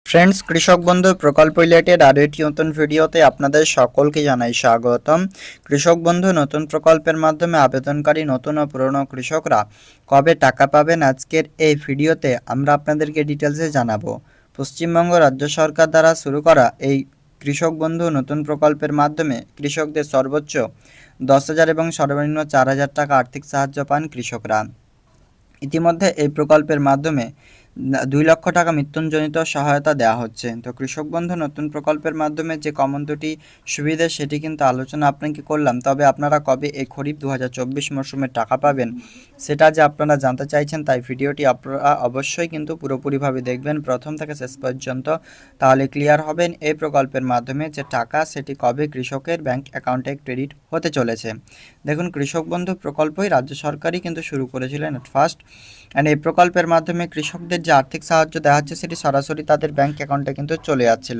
Friends, কৃষক বন্ধু প্রকল্প রিলেটেড আরও একটি নতুন ভিডিওতে আপনাদের সকলকে জানাই স্বাগতম। কৃষক বন্ধু নতুন প্রকল্পের মাধ্যমে আবেদনকারী নতুন ও পুরনো কৃষকরা কবে টাকা পাবেন, আজকের এই ভিডিওতে আমরা আপনাদেরকে ডিটেলসে জানাবো। পশ্চিমবঙ্গ রাজ্য সরকার দ্বারা শুরু করা এই কৃষক বন্ধু নতুন প্রকল্পের মাধ্যমে কৃষকদের সর্বোচ্চ 10,000 এবং সর্বনিম্ন 4,000 টাকা আর্থিক সাহায্য পান কৃষকরা। ইতিমধ্যে এই প্রকল্পের মাধ্যমে 2 লক্ষ টাকা মৃত্যুজনিত সহায়তা দেওয়া হচ্ছে। তো কৃষক বন্ধু নতুন প্রকল্পের মাধ্যমে যে কমন দুটি সুবিধা সেটি কিন্তু আলোচনা আপনাকে করলাম। তবে আপনারা কবে এই খরিফ 2024 মরশুমে টাকা পাবেন সেটা যে আপনারা জানতে চাইছেন, তাই ভিডিওটি আপনারা অবশ্যই কিন্তু পুরোপুরিভাবে দেখবেন প্রথম থেকে শেষ পর্যন্ত, তাহলে ক্লিয়ার হবেন এই প্রকল্পের মাধ্যমে যে টাকা সেটি কবে কৃষকের ব্যাংক অ্যাকাউন্টে ক্রেডিট হতে চলেছে। দেখুন, কৃষক বন্ধু প্রকল্পই রাজ্য সরকারই কিন্তু শুরু করেছিলেন এট ফার্স্ট, অ্যান্ড এই প্রকল্পের মাধ্যমে কৃষকদের যে আর্থিক সাহায্য দেওয়া হচ্ছে সেটি সরাসরি তাদের ব্যাংক অ্যাকাউন্টে কিন্তু চলে যাচ্ছিল।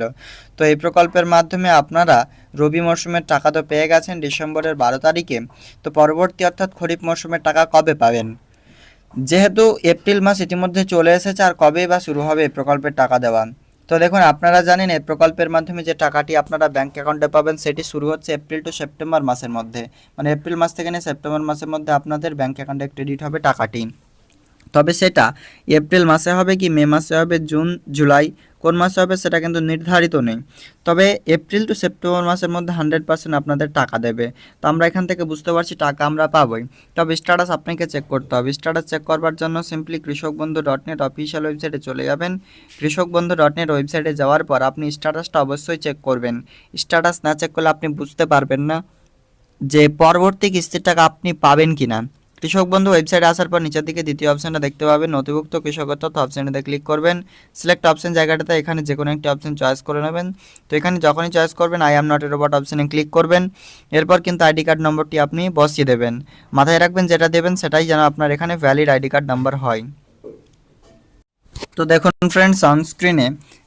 তো এই প্রকল্পের মাধ্যমে আপনারা রবি মরশুমের টাকা তো পেয়ে গেছেন ডিসেম্বরের 12 তারিখে, তো পরবর্তী অর্থাৎ খরিফ মরশুমের টাকা কবে পাবেন? যেহেতু এপ্রিল মাস ইতিমধ্যে চলে এসেছে, আর কবেই বা শুরু হবে এই প্রকল্পের টাকা দেওয়া? তো দেখুন, আপনারা জানেন এই প্রকল্পের মাধ্যমে যে টাকাটি আপনারা ব্যাংক অ্যাকাউন্টে পাবেন সেটি শুরু হচ্ছে এপ্রিল টু সেপ্টেম্বর মাসের মধ্যে, মানে এপ্রিল মাস থেকে নিয়ে সেপ্টেম্বর মাসের মধ্যে আপনাদের ব্যাংক অ্যাকাউন্টে ক্রেডিট হবে টাকাটি। তবে সেটা এপ্রিল মাসে হবে কি মে মাসে হবে, জুন জুলাই কোন মাসে হবে সেটা কিন্তু নির্ধারিত নেই। তবে এপ্রিল টু সেপ্টেম্বর মাসের মধ্যে 100% আপনাদের টাকা দেবে। তো আমরা এখান থেকে বুঝতে পারছি টাকা আমরা পাবোই। তবে স্ট্যাটাস আপনাকে চেক করতে হবে। স্ট্যাটাস চেক করবার জন্য সিম্পলি কৃষকবন্ধু.net অফিসিয়াল ওয়েবসাইটে চলে যাবেন। কৃষকবন্ধু.net ওয়েবসাইটে যাওয়ার পর আপনি স্ট্যাটাসটা অবশ্যই চেক করবেন। স্ট্যাটাস না চেক করলে আপনি বুঝতে পারবেন না যে পরবর্তী কিস্তির টাকা আপনি পাবেন কিনা। কৃষক বন্ধু ওয়েবসাইটে আসার পর নিচের দিকে দ্বিতীয় অপশনটা দেখতে পাবেন, নথিভুক্ত কৃষকের তথ্য অপশানেতে ক্লিক করবেন। সিলেক্ট অপশন জায়গাটাতে এখানে যে কোনো একটি অপশন চয়েস করে নেবেন। তো এখানে যখনই চয়েস করবেন I am not a robot অপশানে ক্লিক করবেন। এরপর কিন্তু আইডি কার্ড নম্বরটি আপনি বসিয়ে দেবেন। মাথায় রাখবেন যেটা দেবেন সেটাই যেন আপনার এখানে ভ্যালিড আইডি কার্ড নাম্বার হয়। তো দেখুন ফ্রেন্ডস, অনস্ক্রিনে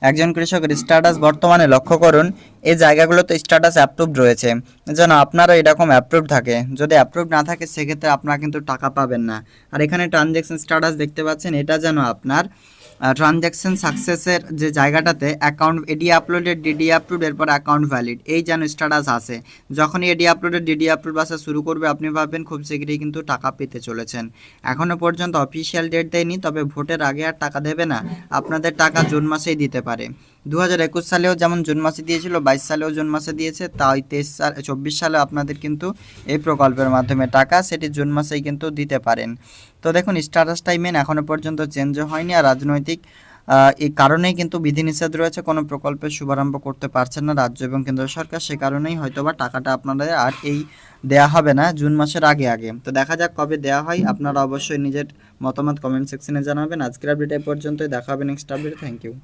একজন কৃষকের স্ট্যাটাস বর্তমানে লক্ষ্য করুন। এই জায়গাগুলোতে স্ট্যাটাস অ্যাপ্রুভড রয়েছে, যেন আপনারও এরকম অ্যাপ্রুভড থাকে। যদি অ্যাপ্রুভড না থাকে সেক্ষেত্রে আপনারা কিন্তু টাকা পাবেন না। আর এখানে ট্রানজ্যাকশন স্ট্যাটাস দেখতে পাচ্ছেন, এটা যেন আপনার ট্রানজ্যাকশন সাকসেসের যে জায়গাটাতে অ্যাকাউন্ট এডি আপলোডেড, ডিডি আপলোড, এরপর অ্যাকাউন্ট ভ্যালিড, এই যেন স্ট্যাটাস আসে। যখনই এডি আপলোডেড, ডিডি আপলোড আসা শুরু করবে আপনি ভাববেন খুব শীঘ্রই কিন্তু টাকা পেতে চলেছেন। এখনও পর্যন্ত অফিসিয়াল ডেট দেয়নি, তবে ভোটের আগে আর টাকা দেবে না, আপনাদের টাকা জুন মাসেই দিতে পারে। 2021 সালেও যেমন জুন মাসে দিয়েছিল, 22 সালেও জুন মাসে দিয়েছে, তাই 24 সালে আপনাদের কিন্তু এই প্রকল্পের মাধ্যমে টাকা সেটি জুন মাসেই কিন্তু দিতে পারেন। তো দেখুন, স্ট্যাটাসটাই মেন, এখনও পর্যন্ত চেঞ্জও হয়নি। আর রাজনৈতিক এই কারণেই কিন্তু বিধিনিষেধ রয়েছে, কোনো প্রকল্পের শুভারম্ভ করতে পারছেন না রাজ্য এবং কেন্দ্র সরকার। সে কারণেই হয়তোবা টাকাটা আপনাদের আর এই দেয়া হবে না জুন মাসের আগে আগে। তো দেখা যাক কবে দেওয়া হয়। আপনারা অবশ্যই নিজের মতামত কমেন্ট সেকশনে জানাবেন। আজকের আপডেট এই পর্যন্তই, দেখা হবে নেক্সট আপডেট। Thank you.